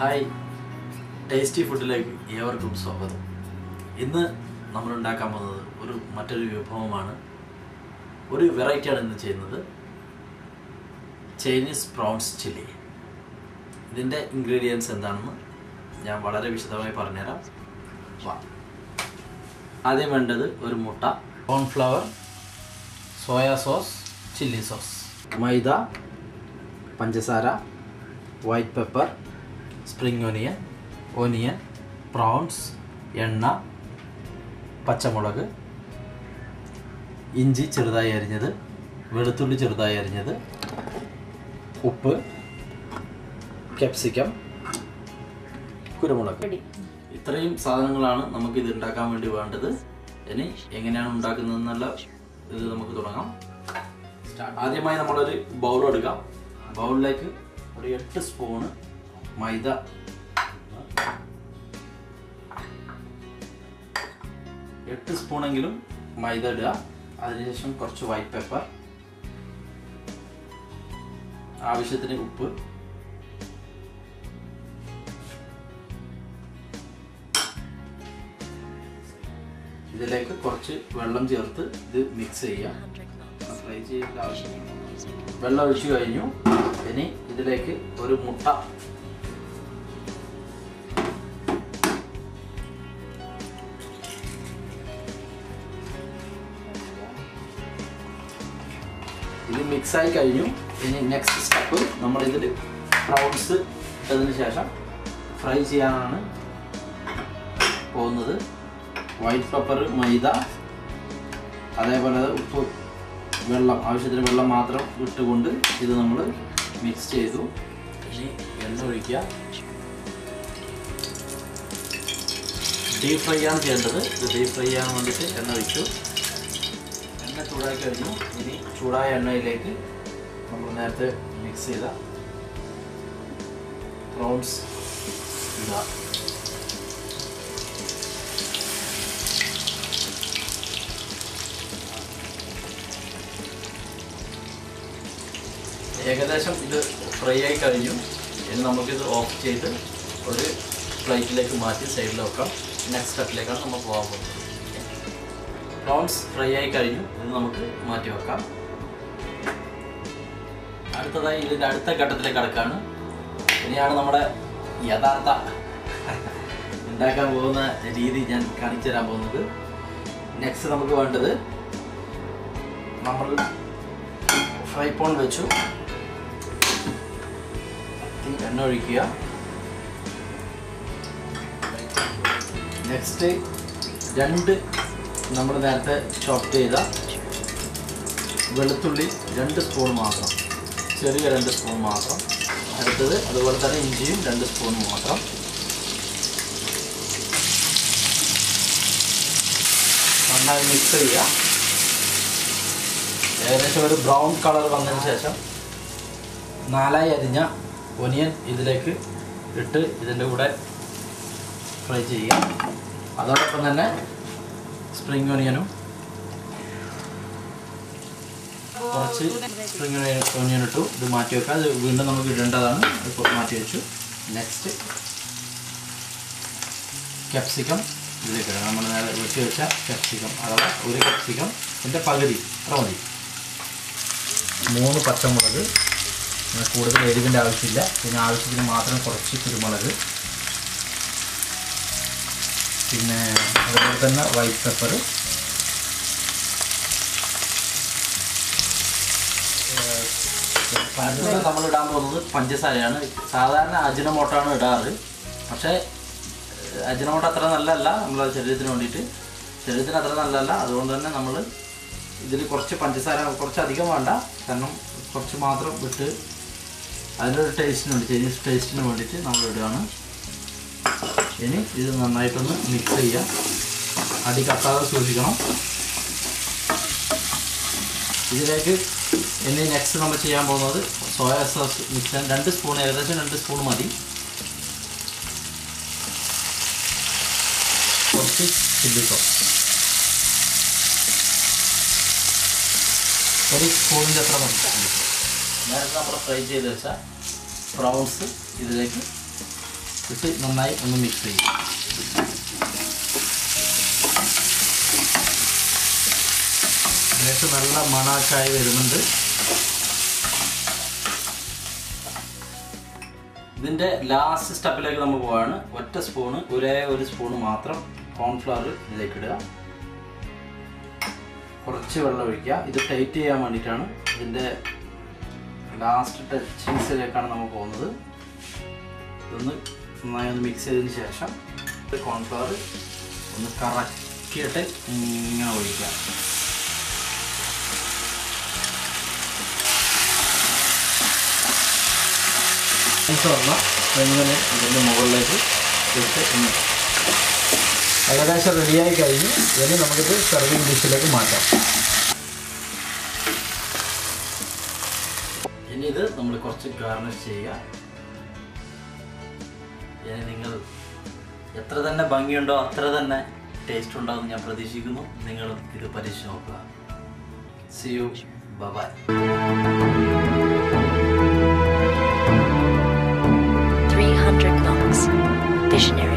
Hi, tasty ഫുഡിലേക്ക് ഏവർക്കും സ്വാഗതം. ഇന്ന് നമ്മൾ ഉണ്ടാക്കാൻ പോകുന്നത് മറ്റൊരു വിഭവമാണ്. ഒരു വെറൈറ്റിയാണ് ഇന്ന് ചെയ്യുന്നത്. Chinese prawns chilli. ഇതിൻ്റെ ഇൻഗ്രീഡിയൻസ് എന്താണെന്ന് ഞാൻ വളരെ വിശദമായി പറഞ്ഞുതരാം. ആദ്യം വേണ്ടത് ഒരു മുട്ട, cornflour, soya sauce, chilli sauce, maida, പഞ്ചസാര, white pepper, spring onion, prawns, എണ്ണ, പച്ചമുളക്, ഇഞ്ചി ചെറുതായി അരിഞ്ഞത്, വെളുത്തുള്ളി ചെറുതായി അരിഞ്ഞത്, ഉപ്പ്, ക്യാപ്സിക്കം, കുരുമുളക്. ഇത്രയും സാധനങ്ങളാണ് നമുക്കിത് ഉണ്ടാക്കാൻ വേണ്ടി വേണ്ടത്. ഇനി എങ്ങനെയാണ് ഉണ്ടാക്കുന്നതെന്നുള്ള ഇത് നമുക്ക് തുടങ്ങാം. ആദ്യമായി നമ്മളൊരു ബൗൾ എടുക്കാം. ബൗളിലേക്ക് ഒരു 8 സ്പൂണ് മൈദ, 8 സ്പൂണെങ്കിലും മൈദ ഇടുക. അതിനുശേഷം കുറച്ച് വൈറ്റ് പെപ്പർ, ആവശ്യത്തിന് ഉപ്പ്, ഇതിലേക്ക് കുറച്ച് വെള്ളം ചേർത്ത് ഇത് മിക്സ് ചെയ്യുക. ഫ്രൈ ചെയ്യേണ്ട ആവശ്യമില്ല. വെള്ളം ഒഴിച്ചു കഴിഞ്ഞു. ഇനി ഇതിലേക്ക് ഒരു മുട്ട, ഇത് മിക്സായി കഴിഞ്ഞു. ഇനി നെക്സ്റ്റ് സ്റ്റെപ്പ് നമ്മളിതിൽ പ്രോൺസ് ഇട്ടതിന് ശേഷം ഫ്രൈ ചെയ്യാനാണ് പോകുന്നത്. വൈറ്റ് പെപ്പർ, മൈദ, അതേപോലെ ഉപ്പ്, വെള്ളം, ആവശ്യത്തിന് വെള്ളം മാത്രം ഇട്ടുകൊണ്ട് ഇത് നമ്മൾ മിക്സ് ചെയ്തു. ഇനി എണ്ണ ഒഴിക്കുക. ഡീപ് ഫ്രൈ ആണ് ചെയ്യേണ്ടത്. ഇത് ഡീപ് ഫ്രൈ ചെയ്യാൻ വേണ്ടിയിട്ട് എണ്ണ ഒഴിച്ചു. എണ്ണ ചൂടായി കഴിഞ്ഞു. ഇനി ചൂടായ എണ്ണയിലേക്ക് നമ്മൾ നേരത്തെ മിക്സ് ചെയ്ത പ്രോൺസ് ഇടുക. ഏകദേശം ഇത് ഫ്രൈ ആയി കഴിഞ്ഞു. ഇനി നമുക്കിത് ഓഫ് ചെയ്ത് ഒരു പ്ലേറ്റിലേക്ക് മാറ്റി സൈഡിൽ വെക്കാം. നെക്സ്റ്റ് സ്റ്റെപ്പിലേക്കാണ് നമ്മൾ പോകാൻ പോകുന്നത്. പ്രോൺസ് ഫ്രൈ ആയി കഴിഞ്ഞു. ഇത് നമുക്ക് മാറ്റി വെക്കാം. അടുത്തതായി ഇതിൻ്റെ അടുത്ത ഘട്ടത്തിലേക്ക് കടക്കാണ്. ഇനിയാണ് നമ്മുടെ യഥാർത്ഥ ഉണ്ടാക്കാൻ പോകുന്ന രീതി ഞാൻ കാണിച്ചു തരാൻ പോകുന്നത്. നെക്സ്റ്റ് നമുക്ക് വേണ്ടത്, നമ്മൾ ഫ്രൈ പാൻ വെച്ചു, എണ്ണ ഒഴിക്കുക. നെക്സ്റ്റ് 2 നമ്മൾ നേരത്തെ ചോപ്പ് ചെയ്ത വെളുത്തുള്ളി 2 സ്പൂൺ മാത്രം, ചെറിയ 2 സ്പൂൺ മാത്രം. അടുത്തത് അതുപോലെ തന്നെ ഇഞ്ചിയും 2 സ്പൂൺ മാത്രം. നന്നായി മിക്സ് ചെയ്യുക. ഏകദേശം ഒരു ബ്രൗൺ കളർ വന്നതിന് ശേഷം 4 അരിഞ്ഞ ഒനിയൻ ഇതിലേക്ക് ഇട്ട് ഇതിൻ്റെ കൂടെ ഫ്രൈ ചെയ്യുക. അതോടൊപ്പം തന്നെ സ്പ്രിംഗ് ഓനിയനും, കുറച്ച് സ്പ്രിംഗ് ഓനിയൻ ഇട്ടു. ഇത് മാറ്റി വെക്കുക. അത് വീണ്ടും നമുക്ക് ഇടേണ്ടതാണ്. ഇപ്പോൾ മാറ്റി വെച്ചു. നെക്സ്റ്റ് ക്യാപ്സിക്കം ഇതിലേക്ക് ഇടാം. നമ്മൾ നേരെ വെട്ടി വെച്ച ക്യാപ്സിക്കം, അഥവാ ഒരു ക്യാപ്സിക്കം ഇതിൻ്റെ പകുതി, അത്ര മതി. 3 പച്ചമുളക്, കൂടുതൽ എരിവിൻ്റെ ആവശ്യമില്ല. പിന്നെ ആവശ്യത്തിന് മാത്രം കുറച്ച് കുരുമുളക്, പിന്നെ അതുപോലെ തന്നെ വൈറ്റ് പെപ്പർ, അടുത്തത് നമ്മൾ ഇടാൻ പോകുന്നത് പഞ്ചസാരയാണ്. സാധാരണ അജിനോമോട്ടോയാണ് ഇടാറ്. പക്ഷേ അജിനോമോട്ടോ അത്ര നല്ലതല്ല നമ്മളെ ശരീരത്തിന് വേണ്ടിയിട്ട്. ശരീരത്തിന് അത്ര നല്ലതല്ല. അതുകൊണ്ട് തന്നെ നമ്മൾ ഇതിൽ കുറച്ച് പഞ്ചസാര, കുറച്ചധികം വേണ്ട, കാരണം കുറച്ച് മാത്രം ഇട്ട് അതിനൊരു ടേസ്റ്റിന് വേണ്ടി, ചൈനീസ് ടേസ്റ്റിന് വേണ്ടിയിട്ട് നമ്മൾ ഇടുകയാണ്. ഇനി ഇത് നന്നായിട്ടൊന്ന് മിക്സ് ചെയ്യുക. അടി കത്താതെ സൂക്ഷിക്കണം. ഇതിലേക്ക് ഇനി നെക്സ്റ്റ് നമ്മൾ ചെയ്യാൻ പോകുന്നത് സോയാ സോസ് മിക്സ്. 2 സ്പൂൺ, ഏകദേശം 2 സ്പൂൺ മതി. കുറച്ച് ചില്ലി സോസ്, 1 സ്പൂണിൻ്റെ അത്ര മതി. നേരത്തെ നമ്മൾ ഫ്രൈ ചെയ്ത് വെച്ച prawns ഇതിലേക്ക് ഇട്ട് നന്നായി ഒന്ന് മിക്സ് ചെയ്യും. ഏകദേശം നല്ല മണക്കായി വരുന്നുണ്ട്. ഇതിൻ്റെ ലാസ്റ്റ് സ്റ്റെപ്പിലേക്ക് നമ്മൾ പോവാണ്. ഒറ്റ സ്പൂണ്, ഒരു സ്പൂണ് മാത്രം കോൺഫ്ലവർ ഇതിലേക്ക് ഇടുക. കുറച്ച് വെള്ളം ഒഴിക്കുക. ഇത് ടൈറ്റ് ചെയ്യാൻ വേണ്ടിയിട്ടാണ്. ഇതിൻ്റെ ലാസ്റ്റ് ടച്ചിങ്സിലേക്കാണ് നമ്മൾ പോകുന്നത്. ഇതൊന്ന് നന്നായി ഒന്ന് മിക്സ് ചെയ്തതിന് ശേഷം കോൺഫ്ലവർ ഒന്ന് കറക്കിയിട്ട് ഇങ്ങനെ ഒഴിക്കുക. എങ്ങനെ ഇതിൻ്റെ മുകളിലേക്ക് ഇട്ട് ഏകദേശം റെഡിയായി കഴിഞ്ഞ് ഇനി നമുക്കിത് സെർവിങ് ഡിഷിലേക്ക് മാറ്റാം. ഇനി ഇത് നമ്മൾ കുറച്ച് ഗാർണിഷ് ചെയ്യുക. ഇനി നിങ്ങൾ എത്ര തന്നെ ഭംഗിയുണ്ടോ അത്ര തന്നെ ടേസ്റ്റ് ഉണ്ടാകുമെന്ന് ഞാൻ പ്രതീക്ഷിക്കുന്നു. നിങ്ങളും ഇത് പരീക്ഷിച്ച് നോക്കുക. See you. Bye-bye. 300 monks. Visionary.